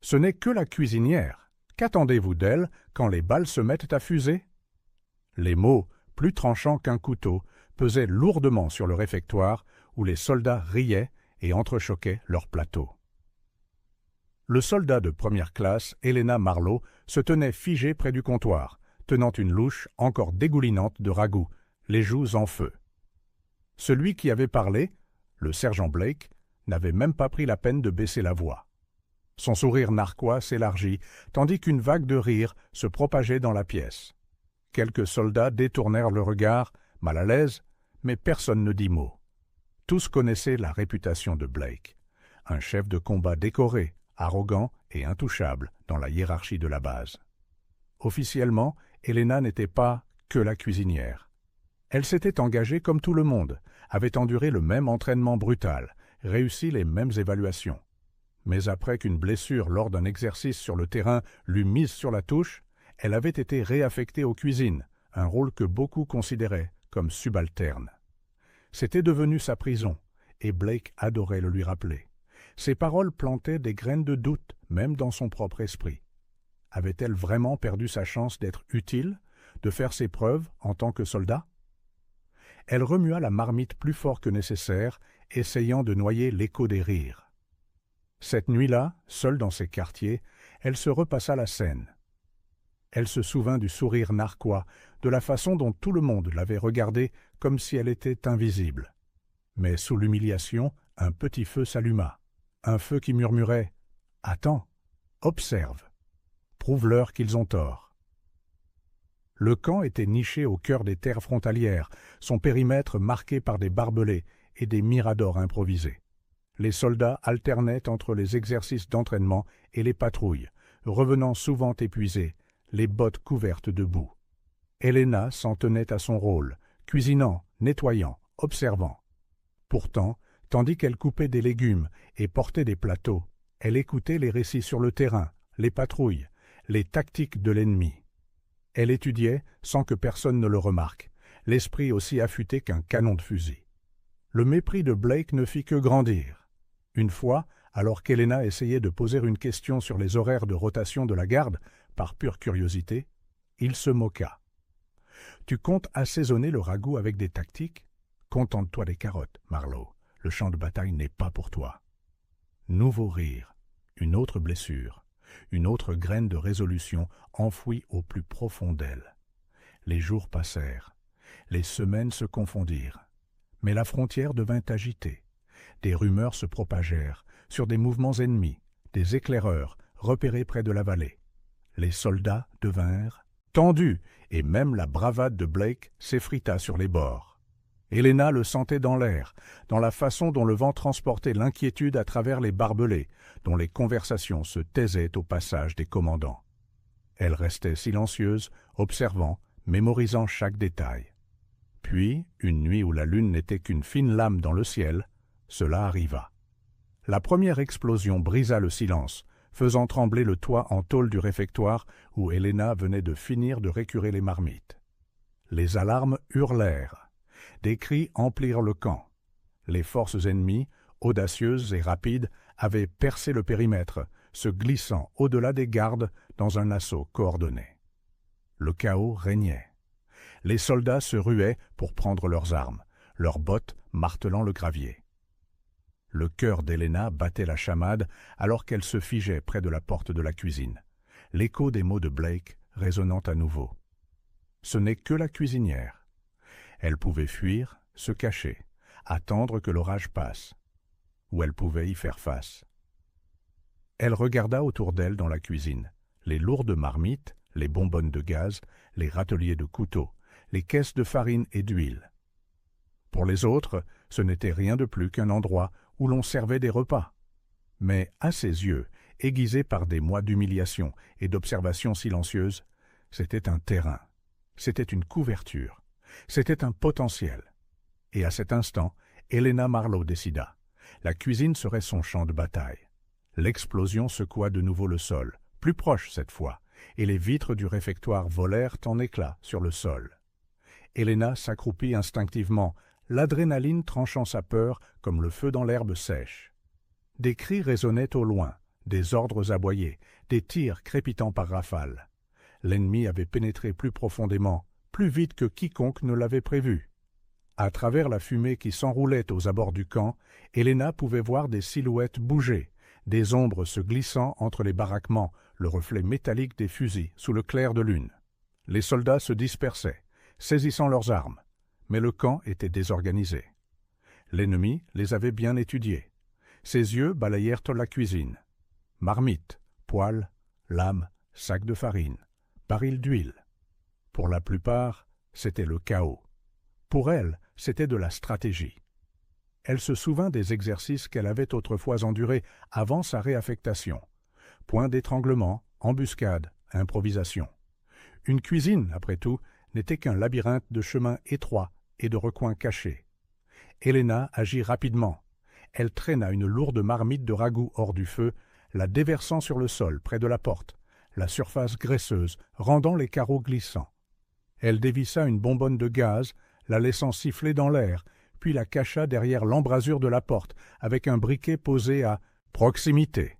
Ce n'est que la cuisinière. Qu'attendez-vous d'elle quand les balles se mettent à fuser? Les mots, plus tranchants qu'un couteau, pesaient lourdement sur le réfectoire où les soldats riaient et entrechoquaient leurs plateaux. Le soldat de première classe, Helena Marlowe, se tenait figé près du comptoir, tenant une louche encore dégoulinante de ragoût, les joues en feu. Celui qui avait parlé, le sergent Blake, n'avait même pas pris la peine de baisser la voix. Son sourire narquois s'élargit, tandis qu'une vague de rire se propageait dans la pièce. Quelques soldats détournèrent le regard, mal à l'aise, mais personne ne dit mot. Tous connaissaient la réputation de Blake, un chef de combat décoré, arrogant et intouchable dans la hiérarchie de la base. Officiellement, Helena n'était pas que la cuisinière. Elle s'était engagée comme tout le monde, avait enduré le même entraînement brutal, réussi les mêmes évaluations. Mais après qu'une blessure lors d'un exercice sur le terrain l'eût mise sur la touche, elle avait été réaffectée aux cuisines, un rôle que beaucoup considéraient comme subalterne. C'était devenu sa prison, et Blake adorait le lui rappeler. Ses paroles plantaient des graines de doute, même dans son propre esprit. Avait-elle vraiment perdu sa chance d'être utile, de faire ses preuves en tant que soldat? Elle remua la marmite plus fort que nécessaire, essayant de noyer l'écho des rires. Cette nuit-là, seule dans ses quartiers, elle se repassa la scène. Elle se souvint du sourire narquois, de la façon dont tout le monde l'avait regardée comme si elle était invisible. Mais sous l'humiliation, un petit feu s'alluma, un feu qui murmurait « Attends, observe, prouve-leur qu'ils ont tort ». Le camp était niché au cœur des terres frontalières, son périmètre marqué par des barbelés et des miradors improvisés. Les soldats alternaient entre les exercices d'entraînement et les patrouilles, revenant souvent épuisés, les bottes couvertes de boue. Helena s'en tenait à son rôle, cuisinant, nettoyant, observant. Pourtant, tandis qu'elle coupait des légumes et portait des plateaux, elle écoutait les récits sur le terrain, les patrouilles, les tactiques de l'ennemi. Elle étudiait, sans que personne ne le remarque, l'esprit aussi affûté qu'un canon de fusil. Le mépris de Blake ne fit que grandir. Une fois, alors qu'Helena essayait de poser une question sur les horaires de rotation de la garde, par pure curiosité, il se moqua. « Tu comptes assaisonner le ragoût avec des tactiques? Contente-toi des carottes, Marlowe. Le champ de bataille n'est pas pour toi. » Nouveau rire, une autre blessure, une autre graine de résolution enfouie au plus profond d'elle. Les jours passèrent, les semaines se confondirent, mais la frontière devint agitée. Des rumeurs se propagèrent sur des mouvements ennemis, des éclaireurs repérés près de la vallée. Les soldats devinrent tendus et même la bravade de Blake s'effrita sur les bords. Helena le sentait dans l'air, dans la façon dont le vent transportait l'inquiétude à travers les barbelés, dont les conversations se taisaient au passage des commandants. Elle restait silencieuse, observant, mémorisant chaque détail. Puis, une nuit où la lune n'était qu'une fine lame dans le ciel, cela arriva. La première explosion brisa le silence, faisant trembler le toit en tôle du réfectoire où Helena venait de finir de récurer les marmites. Les alarmes hurlèrent. Des cris emplirent le camp. Les forces ennemies, audacieuses et rapides, avaient percé le périmètre, se glissant au-delà des gardes dans un assaut coordonné. Le chaos régnait. Les soldats se ruaient pour prendre leurs armes, leurs bottes martelant le gravier. Le cœur d'Helena battait la chamade alors qu'elle se figeait près de la porte de la cuisine, l'écho des mots de Blake résonnant à nouveau. Ce n'est que la cuisinière. Elle pouvait fuir, se cacher, attendre que l'orage passe, ou elle pouvait y faire face. Elle regarda autour d'elle dans la cuisine, les lourdes marmites, les bonbonnes de gaz, les râteliers de couteaux, les caisses de farine et d'huile. Pour les autres, ce n'était rien de plus qu'un endroit où l'on servait des repas. Mais à ses yeux, aiguisés par des mois d'humiliation et d'observation silencieuse, c'était un terrain, c'était une couverture, c'était un potentiel. Et à cet instant, Helena Marlowe décida. La cuisine serait son champ de bataille. L'explosion secoua de nouveau le sol, plus proche cette fois, et les vitres du réfectoire volèrent en éclats sur le sol. Helena s'accroupit instinctivement, l'adrénaline tranchant sa peur comme le feu dans l'herbe sèche. Des cris résonnaient au loin, des ordres aboyés, des tirs crépitant par rafales. L'ennemi avait pénétré plus profondément, plus vite que quiconque ne l'avait prévu. À travers la fumée qui s'enroulait aux abords du camp, Helena pouvait voir des silhouettes bouger, des ombres se glissant entre les baraquements, le reflet métallique des fusils sous le clair de lune. Les soldats se dispersaient, saisissant leurs armes, mais le camp était désorganisé. L'ennemi les avait bien étudiés. Ses yeux balayèrent la cuisine. Marmites, poêles, lames, sacs de farine, barils d'huile. Pour la plupart, c'était le chaos. Pour elle, c'était de la stratégie. Elle se souvint des exercices qu'elle avait autrefois endurés avant sa réaffectation. Point d'étranglement, embuscade, improvisation. Une cuisine, après tout, n'était qu'un labyrinthe de chemins étroits et de recoins cachés. Helena agit rapidement. Elle traîna une lourde marmite de ragoût hors du feu, la déversant sur le sol près de la porte, la surface graisseuse rendant les carreaux glissants. Elle dévissa une bonbonne de gaz, la laissant siffler dans l'air, puis la cacha derrière l'embrasure de la porte avec un briquet posé à proximité.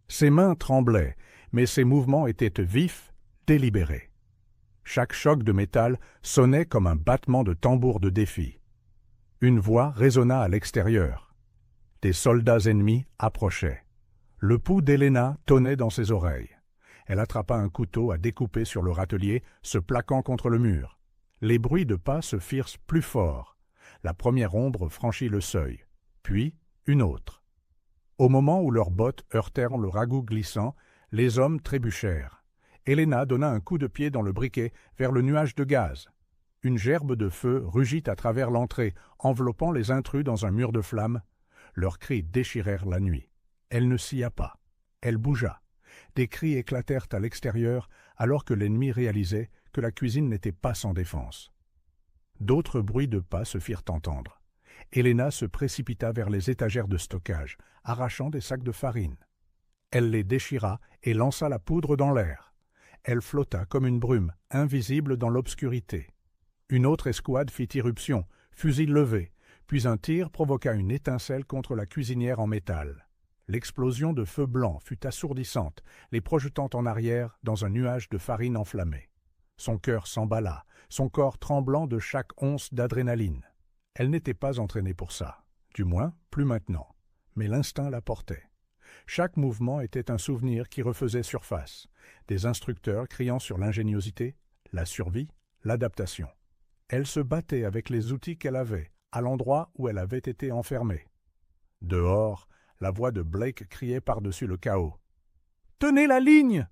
Ses mains tremblaient, mais ses mouvements étaient vifs, délibérés. Chaque choc de métal sonnait comme un battement de tambour de défi. Une voix résonna à l'extérieur. Des soldats ennemis approchaient. Le pouls d'Helena tonnait dans ses oreilles. Elle attrapa un couteau à découper sur le râtelier, se plaquant contre le mur. Les bruits de pas se firent plus forts. La première ombre franchit le seuil, puis une autre. Au moment où leurs bottes heurtèrent le ragoût glissant, les hommes trébuchèrent. Helena donna un coup de pied dans le briquet vers le nuage de gaz. Une gerbe de feu rugit à travers l'entrée, enveloppant les intrus dans un mur de flammes. Leurs cris déchirèrent la nuit. Elle ne scia pas. Elle bougea. Des cris éclatèrent à l'extérieur alors que l'ennemi réalisait que la cuisine n'était pas sans défense. D'autres bruits de pas se firent entendre. Helena se précipita vers les étagères de stockage, arrachant des sacs de farine. Elle les déchira et lança la poudre dans l'air. Elle flotta comme une brume, invisible dans l'obscurité. Une autre escouade fit irruption, fusil levé, puis un tir provoqua une étincelle contre la cuisinière en métal. L'explosion de feu blanc fut assourdissante, les projetant en arrière dans un nuage de farine enflammée. Son cœur s'emballa, son corps tremblant de chaque once d'adrénaline. Elle n'était pas entraînée pour ça, du moins plus maintenant, mais l'instinct la portait. Chaque mouvement était un souvenir qui refaisait surface, des instructeurs criant sur l'ingéniosité, la survie, l'adaptation. Elle se battait avec les outils qu'elle avait, à l'endroit où elle avait été enfermée. Dehors, la voix de Blake criait par-dessus le chaos. « Tenez la ligne!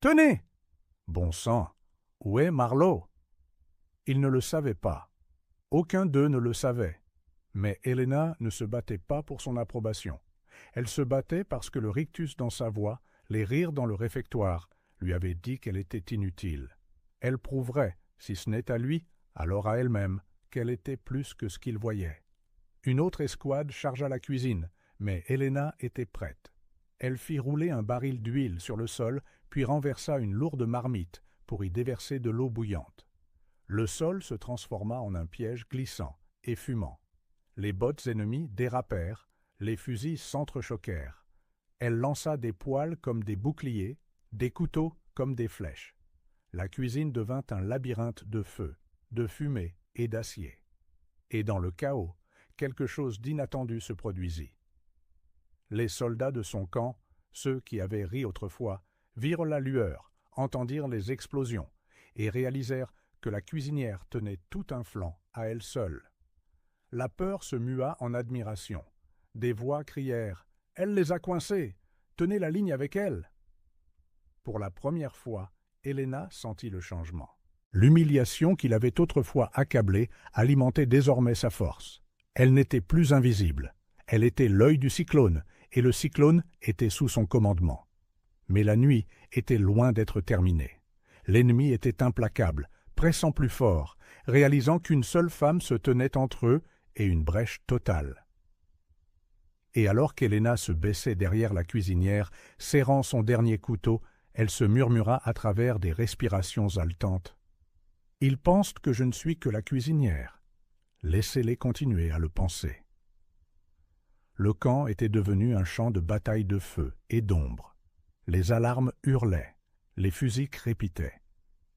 Tenez !» Bon sang! Où est Marlowe? Ils ne le savaient pas. Aucun d'eux ne le savait. Mais Helena ne se battait pas pour son approbation. Elle se battait parce que le rictus dans sa voix, les rires dans le réfectoire, lui avaient dit qu'elle était inutile. Elle prouverait, si ce n'est à lui, alors à elle-même, qu'elle était plus que ce qu'il voyait. Une autre escouade chargea la cuisine, mais Helena était prête. Elle fit rouler un baril d'huile sur le sol, puis renversa une lourde marmite pour y déverser de l'eau bouillante. Le sol se transforma en un piège glissant et fumant. Les bottes ennemies dérapèrent, les fusils s'entrechoquèrent. Elle lança des poêles comme des boucliers, des couteaux comme des flèches. La cuisine devint un labyrinthe de feu, de fumée et d'acier. Et dans le chaos, quelque chose d'inattendu se produisit. Les soldats de son camp, ceux qui avaient ri autrefois, virent la lueur, entendirent les explosions et réalisèrent que la cuisinière tenait tout un flanc à elle seule. La peur se mua en admiration. Des voix crièrent « Elle les a coincés! Tenez la ligne avec elle !» Pour la première fois, Helena sentit le changement. L'humiliation qui l'avait autrefois accablée alimentait désormais sa force. Elle n'était plus invisible. Elle était l'œil du cyclone, et le cyclone était sous son commandement. Mais la nuit était loin d'être terminée. L'ennemi était implacable, pressant plus fort, réalisant qu'une seule femme se tenait entre eux et une brèche totale. Et alors qu'Helena se baissait derrière la cuisinière, serrant son dernier couteau, elle se murmura à travers des respirations haletantes. « Ils pensent que je ne suis que la cuisinière. Laissez-les continuer à le penser. » Le camp était devenu un champ de bataille de feu et d'ombre. Les alarmes hurlaient, les fusils crépitaient,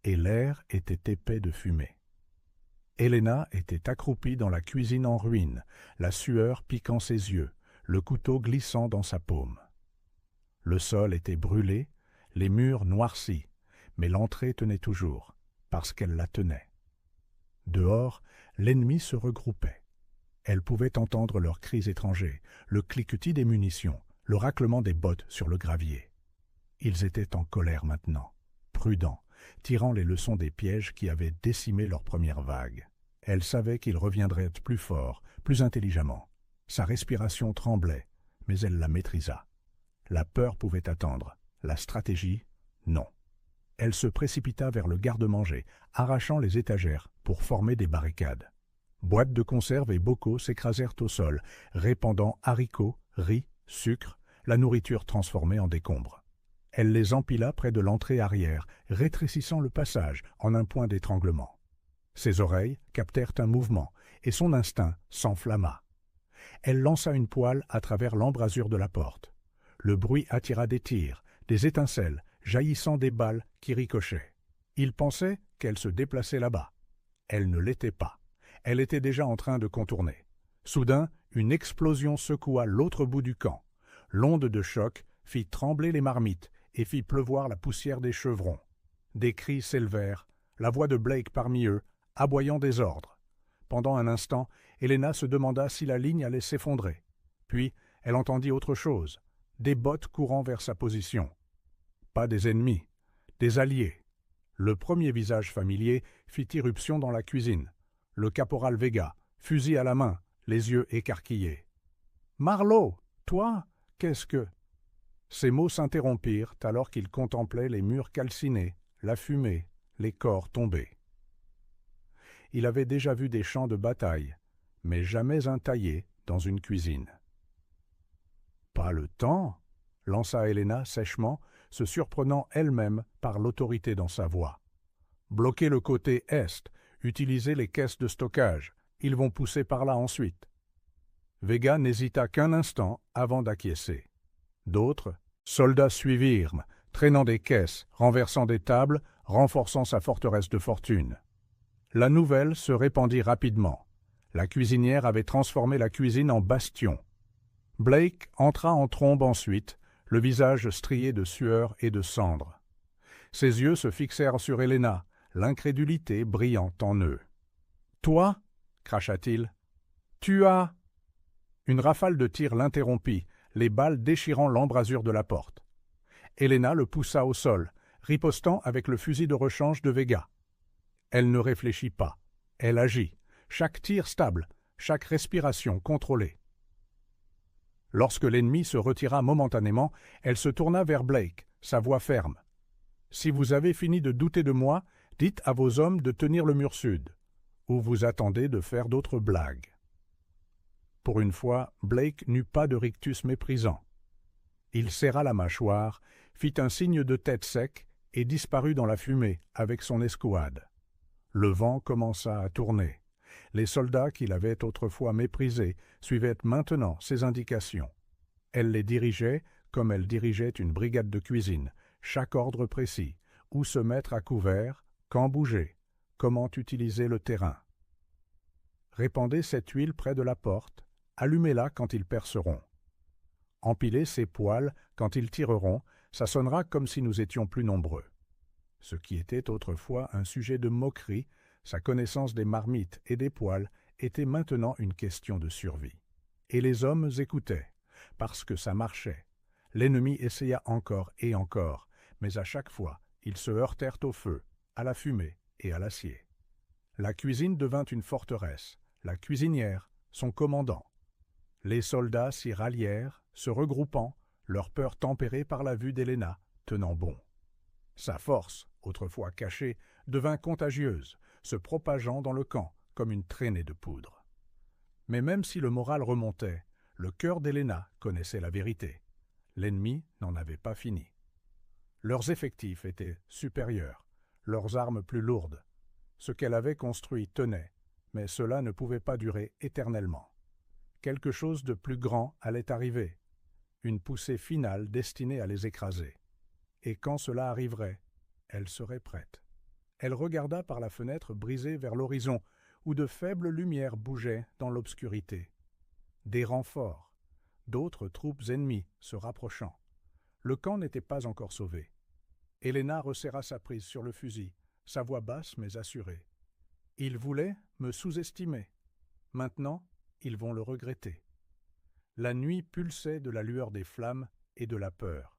et l'air était épais de fumée. Helena était accroupie dans la cuisine en ruine, la sueur piquant ses yeux, le couteau glissant dans sa paume. Le sol était brûlé, les murs noircis, mais l'entrée tenait toujours, parce qu'elle la tenait. Dehors, l'ennemi se regroupait. Elle pouvait entendre leurs cris étrangers, le cliquetis des munitions, le raclement des bottes sur le gravier. Ils étaient en colère maintenant, prudents, tirant les leçons des pièges qui avaient décimé leur première vague. Elle savait qu'ils reviendraient plus forts, plus intelligemment. Sa respiration tremblait, mais elle la maîtrisa. La peur pouvait attendre, la stratégie, non. Elle se précipita vers le garde-manger, arrachant les étagères pour former des barricades. Boîtes de conserve et bocaux s'écrasèrent au sol, répandant haricots, riz, sucre, la nourriture transformée en décombres. Elle les empila près de l'entrée arrière, rétrécissant le passage en un point d'étranglement. Ses oreilles captèrent un mouvement, et son instinct s'enflamma. Elle lança une poêle à travers l'embrasure de la porte. Le bruit attira des tirs, des étincelles, jaillissant des balles qui ricochaient. Il pensait qu'elle se déplaçait là-bas. Elle ne l'était pas. Elle était déjà en train de contourner. Soudain, une explosion secoua l'autre bout du camp. L'onde de choc fit trembler les marmites et fit pleuvoir la poussière des chevrons. Des cris s'élevèrent, la voix de Blake parmi eux, aboyant des ordres. Pendant un instant, Helena se demanda si la ligne allait s'effondrer. Puis, elle entendit autre chose, des bottes courant vers sa position. Pas des ennemis, des alliés. Le premier visage familier fit irruption dans la cuisine. Le caporal Vega, fusil à la main, les yeux écarquillés. « Marlowe, toi, qu'est-ce que… » Ces mots s'interrompirent alors qu'il contemplait les murs calcinés, la fumée, les corps tombés. Il avait déjà vu des champs de bataille, mais jamais un taillé dans une cuisine. « Pas le temps ?» lança Helena sèchement, se surprenant elle-même par l'autorité dans sa voix. « Bloquez le côté est, utilisez les caisses de stockage, ils vont pousser par là ensuite. » Vega n'hésita qu'un instant avant d'acquiescer. D'autres, soldats suivirent, traînant des caisses, renversant des tables, renforçant sa forteresse de fortune. La nouvelle se répandit rapidement. La cuisinière avait transformé la cuisine en bastion. Blake entra en trombe ensuite, le visage strié de sueur et de cendres. Ses yeux se fixèrent sur Helena, l'incrédulité brillant en eux. « Toi » cracha-t-il. « Tu as… » Une rafale de tirs l'interrompit, les balles déchirant l'embrasure de la porte. Helena le poussa au sol, ripostant avec le fusil de rechange de Vega. Elle ne réfléchit pas, elle agit, chaque tir stable, chaque respiration contrôlée. Lorsque l'ennemi se retira momentanément, elle se tourna vers Blake, sa voix ferme. « Si vous avez fini de douter de moi, dites à vos hommes de tenir le mur sud, ou vous attendez de faire d'autres blagues. » Pour une fois, Blake n'eut pas de rictus méprisant. Il serra la mâchoire, fit un signe de tête sec et disparut dans la fumée avec son escouade. Le vent commença à tourner. Les soldats qu'il avait autrefois méprisés suivaient maintenant ses indications. Elle les dirigeait comme elle dirigeait une brigade de cuisine, chaque ordre précis, où se mettre à couvert, quand bouger, comment utiliser le terrain. Répandez cette huile près de la porte, allumez-la quand ils perceront. Empilez ces poêles quand ils tireront, ça sonnera comme si nous étions plus nombreux. Ce qui était autrefois un sujet de moquerie, sa connaissance des marmites et des poêles était maintenant une question de survie. Et les hommes écoutaient, parce que ça marchait. L'ennemi essaya encore et encore, mais à chaque fois, ils se heurtèrent au feu, à la fumée et à l'acier. La cuisine devint une forteresse, la cuisinière, son commandant. Les soldats s'y rallièrent, se regroupant, leur peur tempérée par la vue d'Helena, tenant bon. Sa force, autrefois cachée, devint contagieuse, se propageant dans le camp comme une traînée de poudre. Mais même si le moral remontait, le cœur d'Helena connaissait la vérité. L'ennemi n'en avait pas fini. Leurs effectifs étaient supérieurs, leurs armes plus lourdes. Ce qu'elle avait construit tenait, mais cela ne pouvait pas durer éternellement. Quelque chose de plus grand allait arriver, une poussée finale destinée à les écraser. Et quand cela arriverait, elle serait prête. Elle regarda par la fenêtre brisée vers l'horizon, où de faibles lumières bougeaient dans l'obscurité. Des renforts, d'autres troupes ennemies se rapprochant. Le camp n'était pas encore sauvé. Helena resserra sa prise sur le fusil, sa voix basse mais assurée. « Ils voulaient me sous-estimer. Maintenant, ils vont le regretter. » La nuit pulsait de la lueur des flammes et de la peur.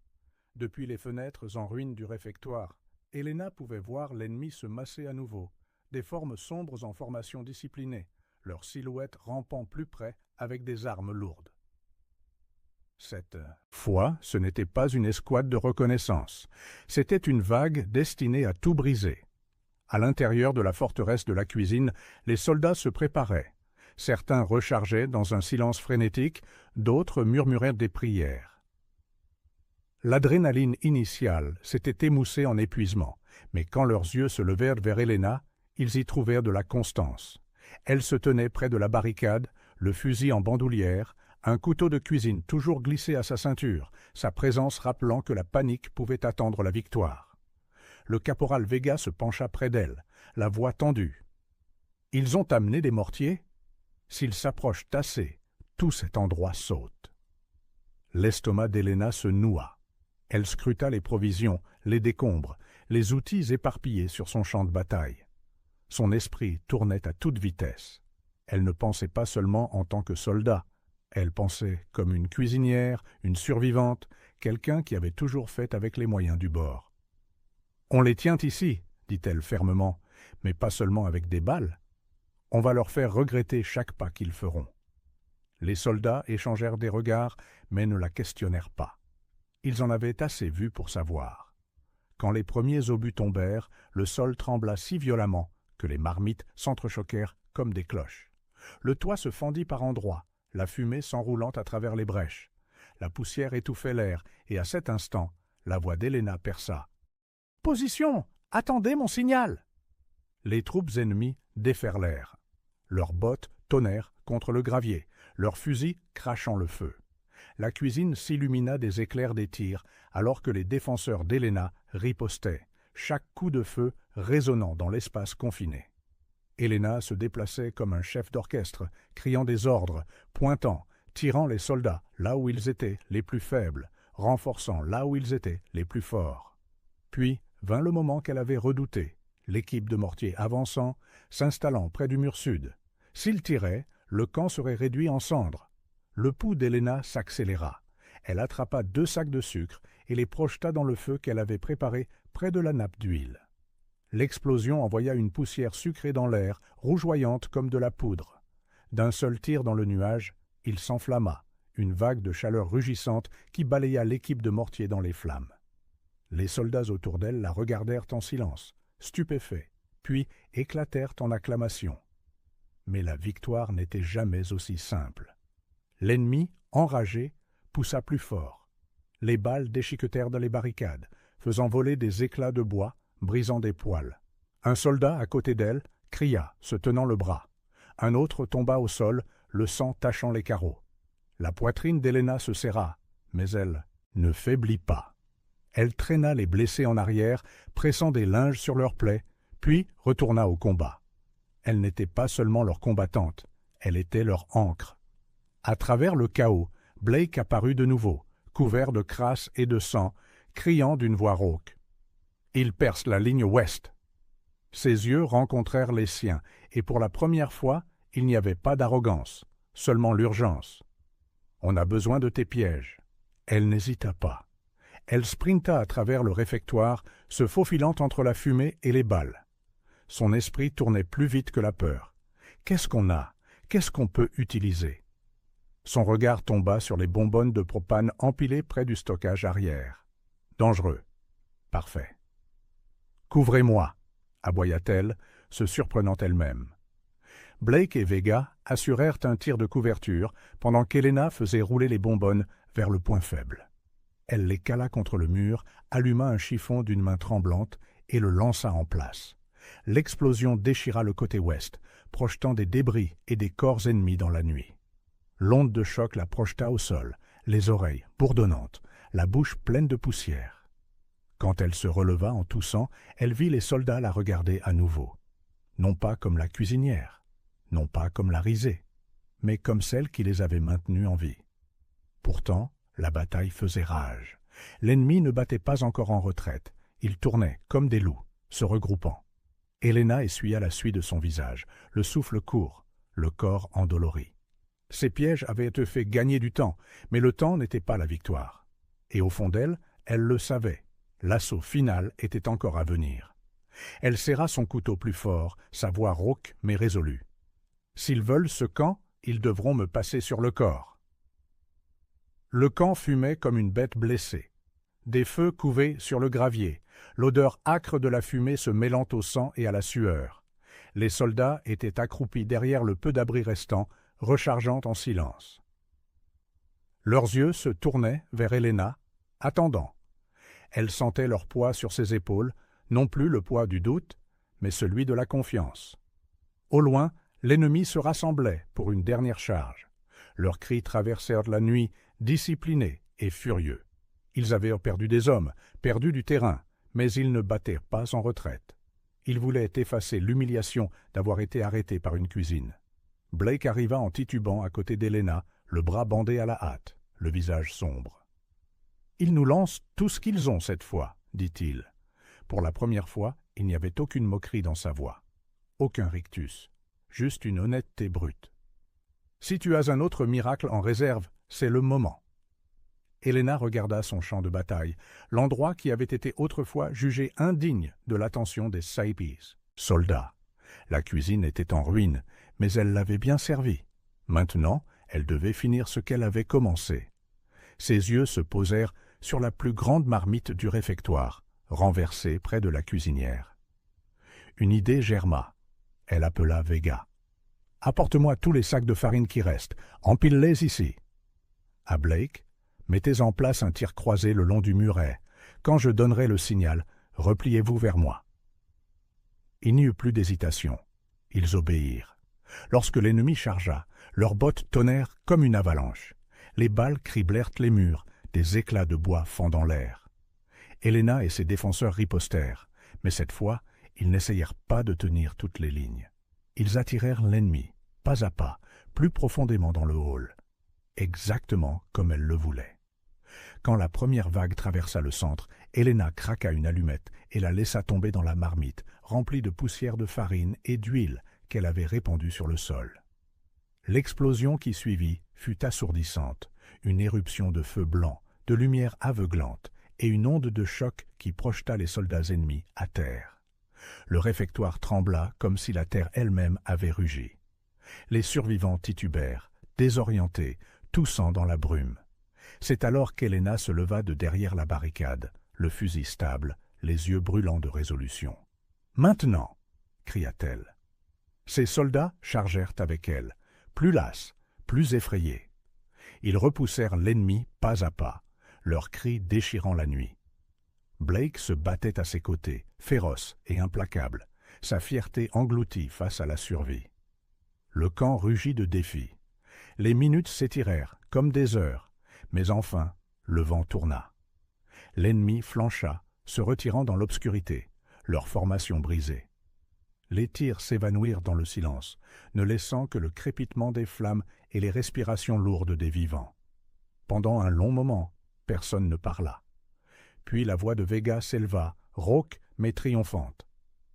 Depuis les fenêtres en ruine du réfectoire, Helena pouvait voir l'ennemi se masser à nouveau, des formes sombres en formation disciplinée, leurs silhouettes rampant plus près avec des armes lourdes. Cette fois, ce n'était pas une escouade de reconnaissance, c'était une vague destinée à tout briser. À l'intérieur de la forteresse de la cuisine, les soldats se préparaient. Certains rechargeaient dans un silence frénétique, d'autres murmuraient des prières. L'adrénaline initiale s'était émoussée en épuisement, mais quand leurs yeux se levèrent vers Helena, ils y trouvèrent de la constance. Elle se tenait près de la barricade, le fusil en bandoulière, un couteau de cuisine toujours glissé à sa ceinture, sa présence rappelant que la panique pouvait attendre la victoire. Le caporal Vega se pencha près d'elle, la voix tendue. « Ils ont amené des mortiers ? S'ils s'approchent assez, tout cet endroit saute. » L'estomac d'Helena se noua. Elle scruta les provisions, les décombres, les outils éparpillés sur son champ de bataille. Son esprit tournait à toute vitesse. Elle ne pensait pas seulement en tant que soldat, elle pensait comme une cuisinière, une survivante, quelqu'un qui avait toujours fait avec les moyens du bord. « On les tient ici, » dit-elle fermement, « mais pas seulement avec des balles. On va leur faire regretter chaque pas qu'ils feront. » Les soldats échangèrent des regards, mais ne la questionnèrent pas. Ils en avaient assez vu pour savoir. Quand les premiers obus tombèrent, le sol trembla si violemment que les marmites s'entrechoquèrent comme des cloches. Le toit se fendit par endroits, la fumée s'enroulant à travers les brèches. La poussière étouffait l'air, et à cet instant, la voix d'Helena perça. « Position! Attendez mon signal !» Les troupes ennemies déferlèrent. Leurs bottes tonnèrent contre le gravier, leurs fusils crachant le feu. La cuisine s'illumina des éclairs des tirs, alors que les défenseurs d'Helena ripostaient, chaque coup de feu résonnant dans l'espace confiné. Helena se déplaçait comme un chef d'orchestre, criant des ordres, pointant, tirant les soldats là où ils étaient les plus faibles, renforçant là où ils étaient les plus forts. Puis vint le moment qu'elle avait redouté, l'équipe de mortiers avançant, s'installant près du mur sud. S'ils tiraient, le camp serait réduit en cendres. Le pouls d'Helena s'accéléra. Elle attrapa 2 sacs de sucre et les projeta dans le feu qu'elle avait préparé près de la nappe d'huile. L'explosion envoya une poussière sucrée dans l'air, rougeoyante comme de la poudre. D'un seul tir dans le nuage, il s'enflamma, une vague de chaleur rugissante qui balaya l'équipe de mortiers dans les flammes. Les soldats autour d'elle la regardèrent en silence, stupéfaits, puis éclatèrent en acclamations. Mais la victoire n'était jamais aussi simple. L'ennemi, enragé, poussa plus fort. Les balles déchiquetèrent dans les barricades, faisant voler des éclats de bois, brisant des poêles. Un soldat à côté d'elle cria, se tenant le bras. Un autre tomba au sol, le sang tachant les carreaux. La poitrine d'Helena se serra, mais elle ne faiblit pas. Elle traîna les blessés en arrière, pressant des linges sur leurs plaies, puis retourna au combat. Elle n'était pas seulement leur combattante, elle était leur ancre. À travers le chaos, Blake apparut de nouveau, couvert de crasse et de sang, criant d'une voix rauque. Il perce la ligne ouest. Ses yeux rencontrèrent les siens, et pour la première fois, il n'y avait pas d'arrogance, seulement l'urgence. « On a besoin de tes pièges. » Elle n'hésita pas. Elle sprinta à travers le réfectoire, se faufilant entre la fumée et les balles. Son esprit tournait plus vite que la peur. Qu'est-ce qu'on a? Qu'est-ce qu'on peut utiliser? Son regard tomba sur les bonbonnes de propane empilées près du stockage arrière. Dangereux. Parfait. « Couvrez-moi !» aboya-t-elle, se surprenant elle-même. Blake et Vega assurèrent un tir de couverture pendant qu'Helena faisait rouler les bonbonnes vers le point faible. Elle les cala contre le mur, alluma un chiffon d'une main tremblante et le lança en place. L'explosion déchira le côté ouest, projetant des débris et des corps ennemis dans la nuit. L'onde de choc la projeta au sol, les oreilles bourdonnantes, la bouche pleine de poussière. Quand elle se releva en toussant, elle vit les soldats la regarder à nouveau. Non pas comme la cuisinière, non pas comme la risée, mais comme celle qui les avait maintenus en vie. Pourtant, la bataille faisait rage. L'ennemi ne battait pas encore en retraite. Ils tournaient comme des loups, se regroupant. Helena essuya la suie de son visage, le souffle court, le corps endolori. Ces pièges avaient été fait gagner du temps, mais le temps n'était pas la victoire. Et au fond d'elle, elle le savait. L'assaut final était encore à venir. Elle serra son couteau plus fort, sa voix rauque mais résolue. « S'ils veulent ce camp, ils devront me passer sur le corps. » Le camp fumait comme une bête blessée. Des feux couvaient sur le gravier, l'odeur âcre de la fumée se mêlant au sang et à la sueur. Les soldats étaient accroupis derrière le peu d'abri restant, rechargeant en silence. Leurs yeux se tournaient vers Helena, attendant. Elle sentait leur poids sur ses épaules, non plus le poids du doute, mais celui de la confiance. Au loin, l'ennemi se rassemblait pour une dernière charge. Leurs cris traversèrent la nuit, disciplinés et furieux. Ils avaient perdu des hommes, perdu du terrain, mais ils ne battaient pas en retraite. Ils voulaient effacer l'humiliation d'avoir été arrêtés par une cuisine. Blake arriva en titubant à côté d'Helena, le bras bandé à la hâte, le visage sombre. « Ils nous lancent tout ce qu'ils ont cette fois, » dit-il. Pour la première fois, il n'y avait aucune moquerie dans sa voix. Aucun rictus, juste une honnêteté brute. « Si tu as un autre miracle en réserve, c'est le moment. » Helena regarda son champ de bataille, l'endroit qui avait été autrefois jugé indigne de l'attention des Saipis, soldats. La cuisine était en ruine, mais elle l'avait bien servi. Maintenant, elle devait finir ce qu'elle avait commencé. Ses yeux se posèrent sur la plus grande marmite du réfectoire, renversée près de la cuisinière. Une idée germa. Elle appela Vega. « Apporte-moi tous les sacs de farine qui restent. Empile-les ici. » À Blake, « Mettez en place un tir croisé le long du muret. Quand je donnerai le signal, repliez-vous vers moi. » Il n'y eut plus d'hésitation. Ils obéirent. Lorsque l'ennemi chargea, leurs bottes tonnèrent comme une avalanche. Les balles criblèrent les murs, des éclats de bois fendant l'air. Helena et ses défenseurs ripostèrent, mais cette fois, ils n'essayèrent pas de tenir toutes les lignes. Ils attirèrent l'ennemi, pas à pas, plus profondément dans le hall, exactement comme elle le voulait. Quand la première vague traversa le centre, Helena craqua une allumette et la laissa tomber dans la marmite, remplie de poussière de farine et d'huile qu'elle avait répandue sur le sol. L'explosion qui suivit fut assourdissante, une éruption de feu blanc, de lumière aveuglante et une onde de choc qui projeta les soldats ennemis à terre. Le réfectoire trembla comme si la terre elle-même avait rugi. Les survivants titubèrent, désorientés, toussant dans la brume. C'est alors qu'Helena se leva de derrière la barricade, le fusil stable, les yeux brûlants de résolution. « Maintenant !» cria-t-elle. Ses soldats chargèrent avec elle, plus lasses, plus effrayés. Ils repoussèrent l'ennemi pas à pas, leurs cris déchirant la nuit. Blake se battait à ses côtés, féroce et implacable, sa fierté engloutie face à la survie. Le camp rugit de défi. Les minutes s'étirèrent comme des heures, mais enfin, le vent tourna. L'ennemi flancha, se retirant dans l'obscurité, leur formation brisée. Les tirs s'évanouirent dans le silence, ne laissant que le crépitement des flammes et les respirations lourdes des vivants. Pendant un long moment, personne ne parla. Puis la voix de Vega s'éleva, rauque mais triomphante.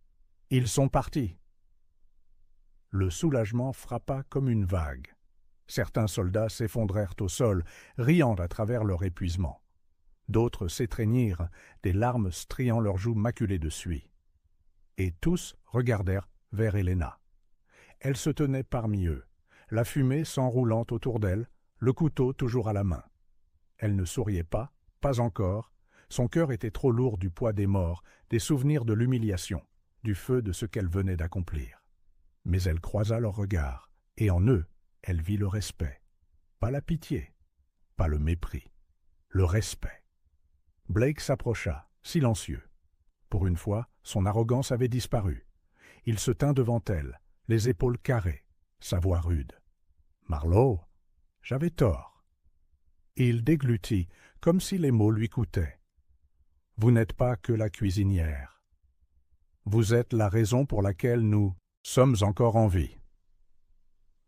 « Ils sont partis !» Le soulagement frappa comme une vague. Certains soldats s'effondrèrent au sol, riant à travers leur épuisement. D'autres s'étreignirent, des larmes striant leurs joues maculées de suie. Et tous regardèrent vers Helena. Elle se tenait parmi eux, la fumée s'enroulant autour d'elle, le couteau toujours à la main. Elle ne souriait pas encore, son cœur était trop lourd du poids des morts, des souvenirs de l'humiliation, du feu de ce qu'elle venait d'accomplir. Mais elle croisa leurs regards, et en eux, elle vit le respect. Pas la pitié, pas le mépris, le respect. Blake s'approcha, silencieux. Pour une fois, son arrogance avait disparu. Il se tint devant elle, les épaules carrées, sa voix rude. « Marlowe !» J'avais tort. Il déglutit, comme si les mots lui coûtaient. Vous n'êtes pas que la cuisinière. Vous êtes la raison pour laquelle nous sommes encore en vie.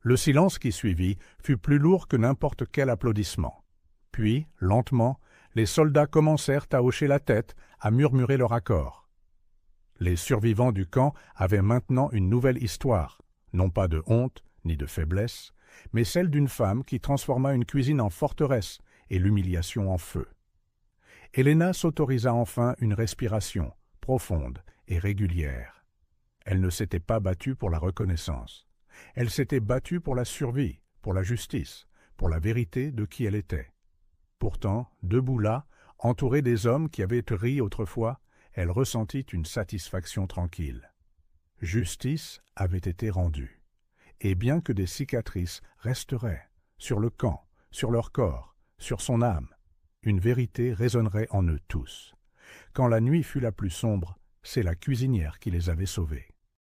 Le silence qui suivit fut plus lourd que n'importe quel applaudissement. Puis, lentement, les soldats commencèrent à hocher la tête, à murmurer leur accord. Les survivants du camp avaient maintenant une nouvelle histoire, non pas de honte ni de faiblesse, mais celle d'une femme qui transforma une cuisine en forteresse et l'humiliation en feu. Helena s'autorisa enfin une respiration, profonde et régulière. Elle ne s'était pas battue pour la reconnaissance. Elle s'était battue pour la survie, pour la justice, pour la vérité de qui elle était. Pourtant, debout là, entourée des hommes qui avaient ri autrefois, elle ressentit une satisfaction tranquille. Justice avait été rendue. Et bien que des cicatrices resteraient sur le camp, sur leur corps, sur son âme, une vérité résonnerait en eux tous. Quand la nuit fut la plus sombre, c'est la cuisinière qui les avait sauvés.